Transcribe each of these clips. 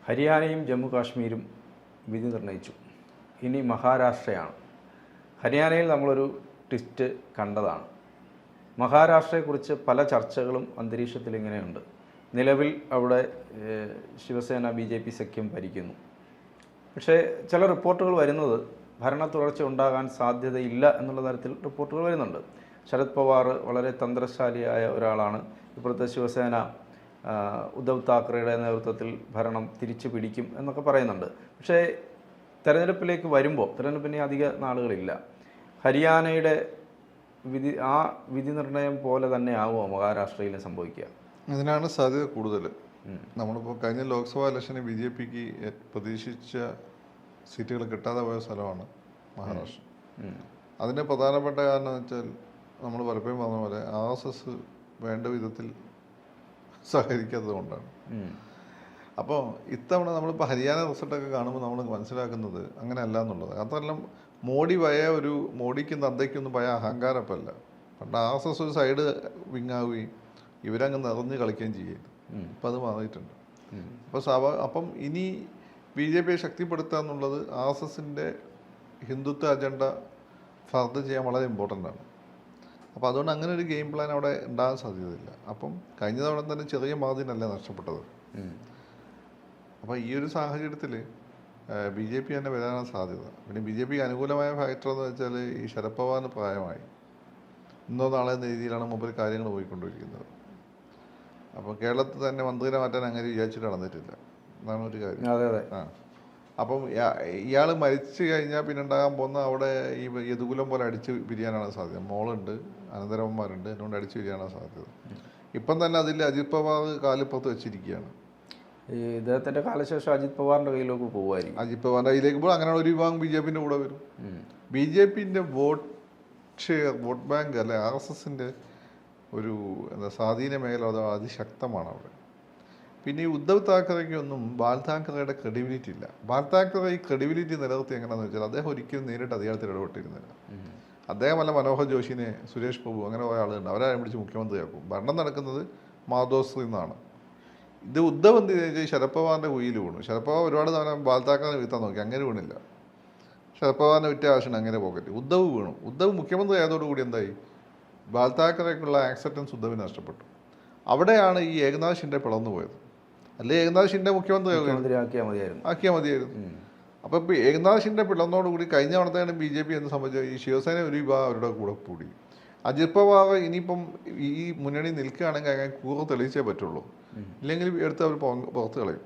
ഹരിയാനയും ജമ്മു കാശ്മീരും വിധി നിർണയിച്ചു. ഇനി മഹാരാഷ്ട്രയാണ്. ഹരിയാനയിൽ നമ്മളൊരു ട്വിസ്റ്റ് കണ്ടതാണ്. മഹാരാഷ്ട്രയെക്കുറിച്ച് പല ചർച്ചകളും അന്തരീക്ഷത്തിൽ ഇങ്ങനെയുണ്ട്. നിലവിൽ അവിടെ ശിവസേന BJP സഖ്യം ഭരിക്കുന്നു. പക്ഷേ ചില റിപ്പോർട്ടുകൾ വരുന്നത് ഭരണ തുടർച്ച ഉണ്ടാകാൻ സാധ്യതയില്ല എന്നുള്ള തരത്തിൽ റിപ്പോർട്ടുകൾ വരുന്നുണ്ട്. ശരത് പവാർ വളരെ തന്ത്രശാലിയായ ഒരാളാണ്. ഇപ്പോഴത്തെ ശിവസേന ഉദ്ധവ് താക്കറെയുടെ നേതൃത്വത്തിൽ ഭരണം തിരിച്ചു പിടിക്കും എന്നൊക്കെ പറയുന്നുണ്ട്. പക്ഷേ തെരഞ്ഞെടുപ്പിലേക്ക് വരുമ്പോൾ, തെരഞ്ഞെടുപ്പിന് അധിക നാളുകളില്ല, ഹരിയാനയുടെ വിധി നിർണയം പോലെ തന്നെ ആവുമോ മഹാരാഷ്ട്രയിൽ സംഭവിക്കുക? അതിനാണ് സാധ്യത കൂടുതൽ. നമ്മളിപ്പോൾ കഴിഞ്ഞ ലോക്സഭാ ഇലക്ഷന് BJPക്ക് പ്രതീക്ഷിച്ച സീറ്റുകൾ കിട്ടാതെ പോയ സ്ഥലമാണ് മഹാരാഷ്ട്ര. അതിൻ്റെ പ്രധാനപ്പെട്ട കാരണം എന്ന് വെച്ചാൽ നമ്മൾ പലപ്പോഴും പറഞ്ഞ പോലെ RSS വേണ്ട വിധത്തിൽ സഹകരിക്കാത്തത് കൊണ്ടാണ്. അപ്പോൾ ഇത്തവണ നമ്മളിപ്പോൾ ഹരിയാന റിസൾട്ടൊക്കെ കാണുമ്പോൾ നമ്മൾ മനസ്സിലാക്കുന്നത് അങ്ങനെ അല്ല എന്നുള്ളത്. അതെല്ലാം മോഡിക്ക് തന്തയ്ക്കൊന്നും പഴയ അഹങ്കാരപ്പല്ല. പണ്ട് RSS ഒരു സൈഡ് വിങ്ങാവുകയും ഇവരങ്ങ് നിറഞ്ഞ് കളിക്കുകയും ചെയ്യുന്നു. ഇപ്പം അത് മാറിയിട്ടുണ്ട്. അപ്പം ഇനി BJP ശക്തിപ്പെടുത്തുക എന്നുള്ളത് RSSൻ്റെ ഹിന്ദുത്വ അജണ്ട ഫർദർ ചെയ്യാൻ വളരെ ഇമ്പോർട്ടൻ്റ് ആണ്. അപ്പോൾ അതുകൊണ്ട് അങ്ങനെ ഒരു ഗെയിം പ്ലാൻ അവിടെ ഉണ്ടാകാൻ സാധ്യതയില്ല. അപ്പം കഴിഞ്ഞ തവണ തന്നെ ചെറിയ മാർജിനല്ല നഷ്ടപ്പെട്ടത്. അപ്പോൾ ഈ ഒരു സാഹചര്യത്തിൽ BJP തന്നെ വരാനാണ് സാധ്യത. പിന്നെ BJPക്ക് അനുകൂലമായ ഫാക്ടർ എന്ന് വെച്ചാൽ ഈ ശരത് പവാറിന് പ്രായമായി, ഇന്നോ നാളെ എന്ന രീതിയിലാണ് മുമ്പിൽ കാര്യങ്ങൾ പോയിക്കൊണ്ടിരിക്കുന്നത്. അപ്പോൾ കേരളത്തിൽ തന്നെ മന്ത്രിനെ മാറ്റാൻ അങ്ങനെ വിചാരിച്ചിട്ട് നടന്നിട്ടില്ല എന്നാണ് ഒരു കാര്യം. അപ്പം ഇയാൾ മരിച്ചു കഴിഞ്ഞാൽ പിന്നെ ഉണ്ടാകാൻ പോകുന്ന അവിടെ ഈ യദുകുലം പോലെ അടിച്ച് പിരിയാനാണ് സാധ്യത. മോളുണ്ട്, അനന്തരവന്മാരുണ്ട്, അതുകൊണ്ട് അടിച്ചു പിരിയാനാണ് സാധ്യത. ഇപ്പം തന്നെ അതിൽ അജിത് പവാർ കാലിപ്പുറത്ത് വെച്ചിരിക്കുകയാണ്. ഈ ഇദ്ദേഹത്തിൻ്റെ കാലശേഷം അജിത് പവാറിൻ്റെ കയ്യിലേക്ക് പോകുമായിരിക്കും. അജിത് പവാറിൻ്റെ കയ്യിലേക്ക് പോകുമ്പോൾ അങ്ങനെ ഒരു വിഭാഗം BJPൻ്റെ കൂടെ വരും. BJPൻ്റെ വോട്ട് ബാങ്ക് അല്ലെ RSSൻ്റെ ഒരു സ്വാധീന മേഖല അത് അതിശക്തമാണ് അവിടെ. പിന്നെ ഈ ഉദ്ധവ് താക്കറെക്കൊന്നും ബാൽ താക്കറയുടെ ക്രെഡിബിലിറ്റി ഇല്ല. ബാൽ താക്കറെ ഈ ക്രെഡിബിലിറ്റി നിലനിർത്തി എങ്ങനെയാണെന്ന് വെച്ചാൽ അദ്ദേഹം ഒരിക്കലും നേരിട്ട് അധികാരത്തിൽ ഇടപെട്ടിരുന്നില്ല. അദ്ദേഹമല്ല മനോഹർ ജോഷിനെ, സുരേഷ് പ്രഭു, അങ്ങനെ കുറേ ആളുണ്ട്, അവരെ പിടിച്ച് മുഖ്യമന്ത്രിയാക്കും. ഭരണം നടക്കുന്നത് മാധോശ്രീ എന്നാണ്. ഇത് ഉദ്ധവ് എന്ത് ചോദിച്ചാൽ ശരത് പവാറിൻ്റെ കുയിൽ വീണു. ശരത് പവാർ ഒരുപാട് തവണ ബാൽ താക്കറെ വീഴ്ത്താൻ നോക്കി, അങ്ങനെ വീണില്ല. ശരത് പവാറിനെ വിറ്റ ആവശ്യമാണ് അങ്ങനെ പോക്കറ്റ്. ഉദ്ധവ് വീണു. ഉദ്ധവ് മുഖ്യമന്ത്രി ആയതോടുകൂടി എന്തായി, ബാൽ താക്കറേക്കുള്ള ആക്സെപ്റ്റൻസ് ഉദ്ധവിന് നഷ്ടപ്പെട്ടു. അവിടെയാണ് ഈ ഏകനാഥ് ഷിൻഡെ പിളർന്നു പോയത്. അല്ലെ ഏകനാഥ് ഷിൻഡെ മുഖ്യമന്ത്രി ആക്കിയാൽ മതിയായിരുന്നു. അപ്പോൾ ഇപ്പോൾ ഏകനാഥ് ഷിൻഡെ പിളർന്നോടുകൂടി കഴിഞ്ഞ തവണത്തെയാണ് BJP എന്ന് സംബന്ധിച്ച ഈ ശിവസേന ഒരു വിഭാഗം അവരുടെ കൂടെ കൂടി. അജിത് പവാർ ഇനിയിപ്പം ഈ മുന്നണി നിൽക്കുകയാണെങ്കിൽ അങ്ങനെ കൂറ് തെളിയിച്ചേ പറ്റുള്ളൂ, ഇല്ലെങ്കിൽ എടുത്ത് അവർ പുറത്ത് കളയും.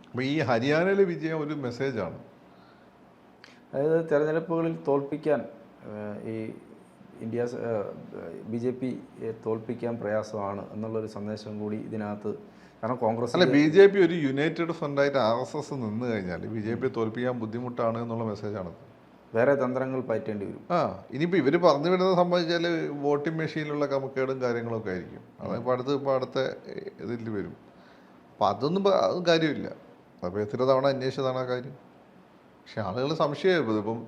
അപ്പോൾ ഈ ഹരിയാനയിലെ വിജയം ഒരു മെസ്സേജാണ്. അതായത് തെരഞ്ഞെടുപ്പുകളിൽ തോൽപ്പിക്കാൻ ഈ BJP തോൽപ്പിക്കാൻ പ്രയാസമാണ് എന്നുള്ളൊരു സന്ദേശം കൂടി ഇതിനകത്ത്. കാരണം കോൺഗ്രസ് അല്ല, BJP ഒരു യുണൈറ്റഡ് ഫ്രണ്ടായിട്ട് RSS നിന്ന് കഴിഞ്ഞാൽ BJP തോൽപ്പിക്കാൻ ബുദ്ധിമുട്ടാണ് എന്നുള്ള മെസ്സേജാണ്. വേറെ തന്ത്രങ്ങൾ പറ്റേണ്ടി വരും. ഇനിയിപ്പോൾ ഇവർ പറഞ്ഞു വിടുന്നത് സംബന്ധിച്ചാൽ വോട്ടിംഗ് മെഷീനിലുള്ള ക്രമക്കേടും കാര്യങ്ങളൊക്കെ ആയിരിക്കും. അതിപ്പോൾ അടുത്ത ഇതിൽ വരും. അപ്പം അതൊന്നും കാര്യമില്ല. അപ്പോൾ എത്ര തവണ അന്വേഷിച്ചതാണ് ആ കാര്യം. പക്ഷെ ആളുകൾ സംശയമായിരുന്നു. ഇപ്പം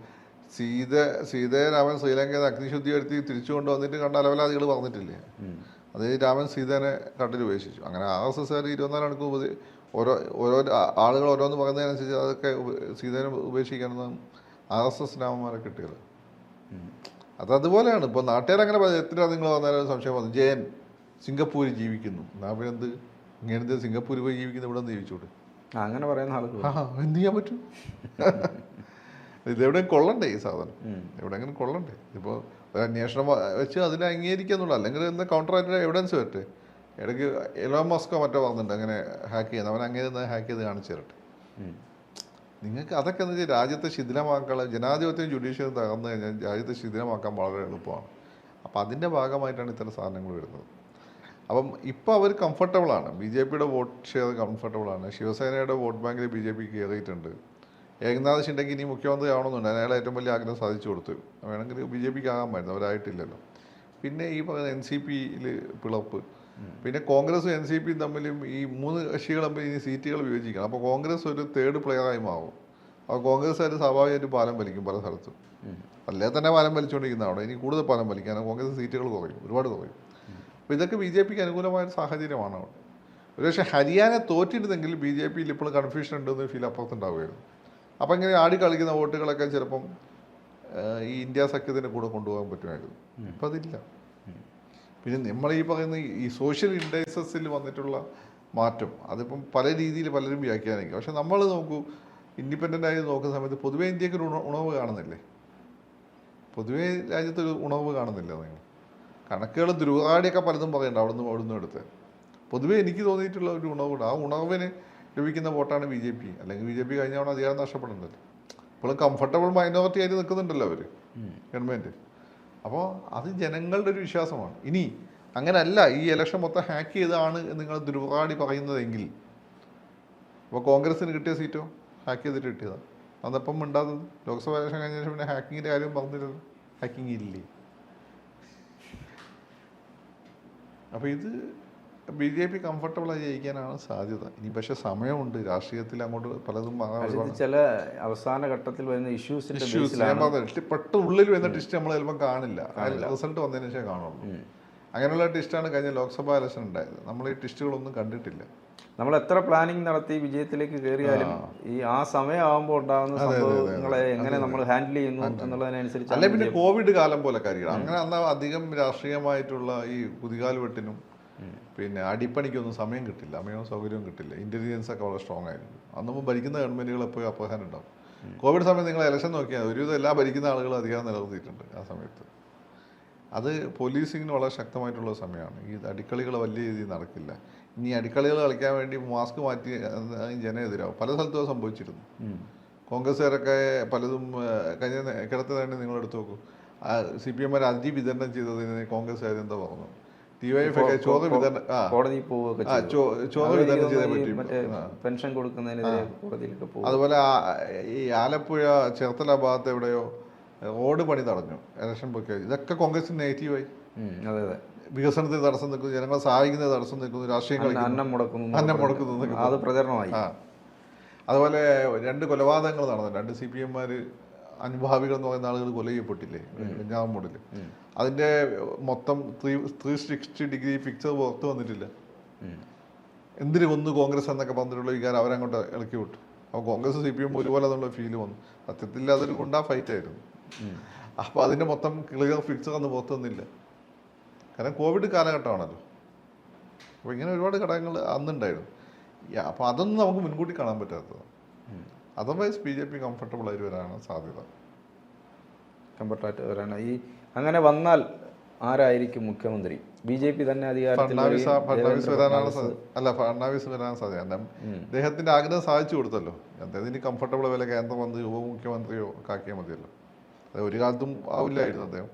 സീതയെ രാമൻ ശ്രീലങ്കയിൽ അഗ്നിശുദ്ധി വരുത്തി തിരിച്ചു കൊണ്ടുവന്നിട്ട് കണ്ട അലവലാദികൾ പറഞ്ഞിട്ടില്ലേ? അത് രാമൻ സീതേനെ കട്ടിൽ ഉപേക്ഷിച്ചു. അങ്ങനെ RSSകാർ 24 മണിക്കൂർ ഓരോ ആളുകൾ ഓരോന്ന് പറയുന്നതിനനുസരിച്ച് അതൊക്കെ സീതേനെ ഉപേക്ഷിക്കണമെന്ന് RSS രാമന്മാരെ കിട്ടിയത്. അതുപോലെയാണ്. ഇപ്പോൾ നാട്ടുകാരങ്ങനെ എത്ര നിങ്ങൾ വന്നാലും സംശയം വന്നു. ജയൻ സിംഗപ്പൂരിൽ ജീവിക്കുന്നു, എന്നാൽ പിന്നെ ഇങ്ങനത്തെ സിംഗപ്പൂരിൽ പോയി ജീവിക്കുന്ന ഇവിടെ നിന്ന് ജീവിച്ചോട്ട് അങ്ങനെ പറയുന്ന ആളുകൾ എന്ത് ചെയ്യാൻ പറ്റും? ഇതെവിടെയും കൊള്ളണ്ടേ ഈ സാധനം? എവിടെയെങ്കിലും കൊള്ളണ്ടേ? ഇപ്പോൾ ഒരു അന്വേഷണം വെച്ച് അതിനെ അംഗീകരിക്കുന്നുള്ളൂ, അല്ലെങ്കിൽ എന്താ കൗണ്ടറായിട്ട് എവിഡൻസ് വരട്ടെ. ഇടയ്ക്ക് എലോൺ മസ്കോ മറ്റോ പറഞ്ഞിട്ടുണ്ട് അങ്ങനെ ഹാക്ക് ചെയ്യുന്നത്, അവൻ അങ്ങനെ ഹാക്ക് ചെയ്ത് കാണിച്ചു തരട്ടെ. നിങ്ങൾക്ക് അതൊക്കെ എന്ന് വെച്ചാൽ രാജ്യത്തെ ശിഥിലമാക്കാൻ, ജനാധിപത്യവും ജുഡീഷ്യലും തകർന്നു കഴിഞ്ഞാൽ രാജ്യത്തെ ശിഥിലമാക്കാൻ വളരെ എളുപ്പമാണ്. അപ്പോൾ അതിൻ്റെ ഭാഗമായിട്ടാണ് ഇത്തരം സാധനങ്ങൾ വരുന്നത്. അപ്പം ഇപ്പോൾ അവർ കംഫർട്ടബിളാണ്. BJPയുടെ വോട്ട് ഷെയർ കംഫർട്ടബിളാണ്. ശിവസേനയുടെ വോട്ട് ബാങ്കിൽ BJP കയറിയിട്ടുണ്ട്. ഏകനാഥ് ഷിൻഡെക്ക് ഇനി മുഖ്യമന്ത്രി ആവണമെന്നുണ്ട്. അയാൾ ഏറ്റവും വലിയ ആഗ്രഹം സാധിച്ചു കൊടുത്തു. വേണമെങ്കിൽ BJPക്ക് ആകാമായിരുന്നു, അവരായിട്ടില്ലല്ലോ. പിന്നെ ഈ പറയുന്ന NCPയിൽ പിളർപ്പ്, പിന്നെ കോൺഗ്രസും NCPയും തമ്മിലും ഈ 3 കക്ഷികൾ തമ്മിൽ ഇനി സീറ്റുകൾ വിഭജിക്കണം. അപ്പോൾ കോൺഗ്രസ് ഒരു തേർഡ് പ്ലെയറായി മാറും. അപ്പോൾ കോൺഗ്രസ്സുകാർ സ്വാഭാവികമായിട്ട് പാലം വലിക്കും പല സ്ഥലത്തും. അല്ലേ തന്നെ പാലം വലിച്ചുകൊണ്ടിരിക്കുന്ന അവിടെ ഇനി കൂടുതൽ പാലം വലിക്കാനും കോൺഗ്രസ് സീറ്റുകൾ കുറയും, ഒരുപാട് കുറയും. അപ്പോൾ ഇതൊക്കെ BJPക്ക് അനുകൂലമായ സാഹചര്യമാണ് അവിടെ. ഒരുപക്ഷെ ഹരിയാന തോറ്റിരുന്നെങ്കിൽ ബി ജെ പിയിൽ ഇപ്പോഴും കൺഫ്യൂഷൻ ഉണ്ടെന്ന് ഫീൽ അപ്പുറത്തുണ്ടാവുമായിരുന്നു. അപ്പം ഇങ്ങനെ ആടി കളിക്കുന്ന വോട്ടുകളൊക്കെ ചിലപ്പം ഈ ഇന്ത്യ സഖ്യത്തിൻ്റെ കൂടെ കൊണ്ടുപോകാൻ പറ്റുമായിരുന്നു. ഇപ്പം അതില്ല. പിന്നെ നമ്മൾ ഈ പറയുന്ന ഈ സോഷ്യൽ ഇൻഡൈസസിൽ വന്നിട്ടുള്ള മാറ്റം അതിപ്പം പല രീതിയിൽ പലരും വ്യാഖ്യാനിക്കും. പക്ഷെ നമ്മൾ നോക്കൂ, ഇൻഡിപെൻഡൻ്റ് ആയി നോക്കുന്ന സമയത്ത് പൊതുവേ ഇന്ത്യക്ക് ഒരു ഉണർവ് കാണുന്നില്ലേ? പൊതുവേ രാജ്യത്തൊരു ഉണർവ് കാണുന്നില്ല. നിങ്ങൾ കണക്കുകൾ ദ്രുവാടിയൊക്കെ പലതും പറയണ്ട അവിടുന്ന് എടുത്ത്. പൊതുവേ എനിക്ക് തോന്നിയിട്ടുള്ള ഒരു ഉണർവുണ്ട്. ആ ഉണർവിന് ലഭിക്കുന്ന വോട്ടാണ് ബി ജെ പി. അല്ലെങ്കിൽ ബി ജെ പി കഴിഞ്ഞ തവണ അധികാരം നഷ്ടപ്പെടുന്നുണ്ടല്ലോ. ഇപ്പോഴും കംഫർട്ടബിൾ മൈനോറിറ്റി ആയിട്ട് നിൽക്കുന്നുണ്ടല്ലോ അവർ ഗവൺമെൻറ്. അപ്പോൾ അത് ജനങ്ങളുടെ ഒരു വിശ്വാസമാണ്. ഇനി അങ്ങനെയല്ല ഈ ഇലക്ഷൻ മൊത്തം ഹാക്ക് ചെയ്തതാണ് നിങ്ങൾ ദ്രുവാടി പറയുന്നതെങ്കിൽ, അപ്പോൾ കോൺഗ്രസിന് കിട്ടിയ സീറ്റോ ഹാക്ക് ചെയ്തിട്ട് കിട്ടിയതാണ്. അതപ്പം മിണ്ടാത്തത്. ലോക്സഭാ ഇലക്ഷൻ കഴിഞ്ഞ ശേഷം പിന്നെ ഹാക്കിങ്ങിൻ്റെ കാര്യം പറഞ്ഞില്ലല്ലോ. ഹാക്കിങ് ഇല്ലേ? അപ്പോൾ ഇത് ബി ജെ പി കംഫർട്ടബിളായി ജയിക്കാനാണ് സാധ്യത. ഇനി പക്ഷേ സമയമുണ്ട്. രാഷ്ട്രീയത്തിൽ അങ്ങോട്ട് പലതും ചില അവസാന ഘട്ടത്തിൽ വരുന്ന ഇഷ്യൂസ് ഞാൻ പറഞ്ഞത് പെട്ടെന്ന് ഉള്ളിൽ വരുന്ന ടിസ്റ്റ് നമ്മൾ ചിലപ്പോൾ കാണില്ല. റിസൾട്ട് വന്നതിന് ശേഷം കാണുള്ളൂ. അങ്ങനെയുള്ള ടിസ്റ്റാണ് കഴിഞ്ഞ ലോക്സഭാ ഇലക്ഷൻ ഉണ്ടായത്. നമ്മൾ ഈ ടിസ്റ്റുകളൊന്നും കണ്ടിട്ടില്ല. നമ്മൾ എത്ര പ്ലാനിങ് നടത്തി വിജയത്തിലേക്ക് കയറിയാലും ഈ ആ സമയമാകുമ്പോൾ ഉണ്ടാകുന്ന സംഭവങ്ങളെ എങ്ങനെ നമ്മൾ ഹാൻഡിൽ ചെയ്യുന്നു എന്നുള്ളതിനനുസരിച്ച്. അല്ലെ പിന്നെ കോവിഡ് കാലം പോലെ കാര്യമാണ്. അങ്ങനെ അന്ന് അധികം രാഷ്ട്രീയമായിട്ടുള്ള ഈ കുതികാല് വെട്ടിനും പിന്നെ അടിപ്പണിക്കൊന്നും സമയം കിട്ടില്ല, സമയവും സൗകര്യവും കിട്ടില്ല. ഇന്റലിജൻസ് ഒക്കെ വളരെ സ്ട്രോങ് ആയിരുന്നു. അന്ന് ഭരിക്കുന്ന ഗവൺമെന്റുകൾ എപ്പോഴും അപ്രധാനം ഉണ്ടാവും. കോവിഡ് സമയത്ത് നിങ്ങൾ ഇലക്ഷൻ നോക്കിയാൽ ഒരുവിധം എല്ലാ ഭരിക്കുന്ന ആളുകളും അധികാരം നിലനിർത്തിയിട്ടുണ്ട് ആ സമയത്ത്. അത് പോലീസിങ്ങിന് വളരെ ശക്തമായിട്ടുള്ള സമയമാണ്. ഈ അടിക്കളികൾ വലിയ രീതിയിൽ നടക്കില്ല. ഇനി അടിക്കളികൾ കളിക്കാൻ വേണ്ടി മാസ്ക് മാറ്റി ജനം എതിരാവും. പല സ്ഥലത്തും സംഭവിച്ചിരുന്നു. കോൺഗ്രസ്സുകാരൊക്കെ പലതും കഴിഞ്ഞ കിടത്ത് തന്നെ നിങ്ങളെടുത്ത് നോക്കൂ. CPM അരി വിതരണം ചെയ്തതിന് കോൺഗ്രസ്സുകാർ എന്താ പറഞ്ഞു? DYFI ചോറ് വിതരണം ചെയ്തേ പറ്റി. പെൻഷൻ കൊടുക്കുന്നതിനെതിരെ കോടതിയിലൊക്കെ പോകും. അതുപോലെ ഈ ആലപ്പുഴ ചേർത്തല ഭാഗത്ത് എവിടെയോ റോഡ് പണി തടഞ്ഞു, ഇലക്ഷൻ പ്രഖ്യാപിച്ചു. ഇതൊക്കെ കോൺഗ്രസിന് നെഗറ്റീവായി. അതെ അതെ. വികസനത്തിന് തടസ്സം നിൽക്കുന്നു, ജനങ്ങളെ സഹായിക്കുന്നത് തടസ്സം നിൽക്കുന്നു, രാഷ്ട്രീയം അന്നം മുടക്കുന്നു. അത് പ്രചരണമായി. അതുപോലെ 2 കൊലപാതകങ്ങൾ നടന്നു. 2 CPMമാർ അനുഭാവികൾ എന്ന് പറയുന്ന ആളുകൾ കൊല ചെയ്യപ്പെട്ടില്ലേ വെഞ്ഞാറമൂടിൽ. അതിൻ്റെ മൊത്തം 360 ഡിഗ്രി പിക്ചർ പുറത്ത് വന്നിട്ടില്ല. എന്തിനു കൊന്നു കോൺഗ്രസ് എന്നൊക്കെ പറഞ്ഞിട്ടുള്ള വികാരം അവരങ്ങോട്ട് ഇളക്കി വിട്ടു. അപ്പോൾ കോൺഗ്രസ് CPM ഒരുപോലെ എന്നുള്ള ഫീല് വന്നു. സത്യത്തിൽ അതൊരു ഗുണ്ടാ ഫൈറ്റ് ആയിരുന്നു. അപ്പോൾ അതിൻ്റെ മൊത്തം ക്ലിയർ പിക്ചർ അന്ന് പുറത്തു വന്നില്ല. കാരണം കോവിഡ് കാലഘട്ടമാണല്ലോ. അപ്പോൾ ഇങ്ങനെ ഒരുപാട് ഘടകങ്ങൾ അന്നുണ്ടായിരുന്നു. അപ്പോൾ അതൊന്നും നമുക്ക് മുൻകൂട്ടി കാണാൻ പറ്റാത്തത്. അതർവൈസ് BJP കംഫർട്ടബിൾ ആയിട്ട് വരാനാണ് സാധ്യത. കംഫർട്ടായിട്ട് വരാനാണ്. ഈ അങ്ങനെ വന്നാൽ ആരായിരിക്കും മുഖ്യമന്ത്രി? BJP തന്നെ അധികാരത്തിൽ ഫഡ്നാവിസ് വരാനാണ് സാധ്യത. അദ്ദേഹത്തിന്റെ ആഗ്രഹം സാധിച്ചു കൊടുത്തല്ലോ. അദ്ദേഹത്തിന് കംഫർട്ടബിൾ വില കേന്ദ്രമന്ത്രി ഉപമുഖ്യമന്ത്രിയോ ഒക്കെ ആക്കിയാൽ മതിയല്ലോ. അത് ഒരു കാലത്തും ആവില്ലായിരുന്നു അദ്ദേഹം.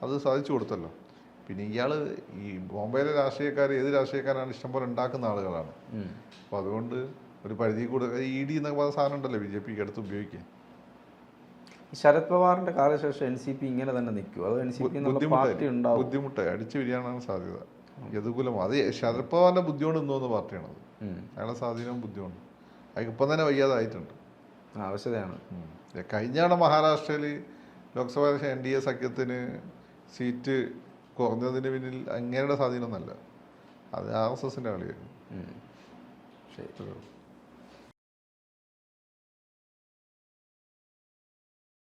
അത് സാധിച്ചു കൊടുത്തല്ലോ. പിന്നെ ഇയാൾ ഈ ബോംബെയിലെ രാഷ്ട്രീയക്കാർ ഏത് രാഷ്ട്രീയക്കാരാണ് ഇഷ്ടംപോലെ ഉണ്ടാക്കുന്ന ആളുകളാണ്. അപ്പോൾ അതുകൊണ്ട് ഒരു പരിധി കൂടുതൽ ED എന്നൊക്കെ പറഞ്ഞ സാധനം ഉണ്ടല്ലോ BJPക്ക് അടുത്ത് ഉപയോഗിക്കാൻ. ശരത് പവാറിന്റെ കാലശേഷം NCP ഇങ്ങനെ തന്നെ നിൽക്കും? അത് NCP ബുദ്ധിമുട്ടായി അടിച്ചു പിരിയാനാണ് സാധ്യത. യദുകുലം അത് ശരത് പവാറിന്റെ ബുദ്ധിയോട് ഇന്നോന്ന് പാർട്ടിയാണത്. അയാളുടെ സ്വാധീനവും ബുദ്ധിമുണ്ട്. അയാൾക്ക് ഇപ്പം തന്നെ വയ്യാതായിട്ടുണ്ട്. ആവശ്യതയാണ്. കഴിഞ്ഞാണ് മഹാരാഷ്ട്രയിൽ ലോക്സഭാ NDA സഖ്യത്തിന് സീറ്റ് കുറഞ്ഞതിന് പിന്നിൽ അങ്ങനെയുടെ സ്വാധീനമൊന്നുമല്ല, അത് RSSന്റെ കളിയായിരുന്നു. ശരി.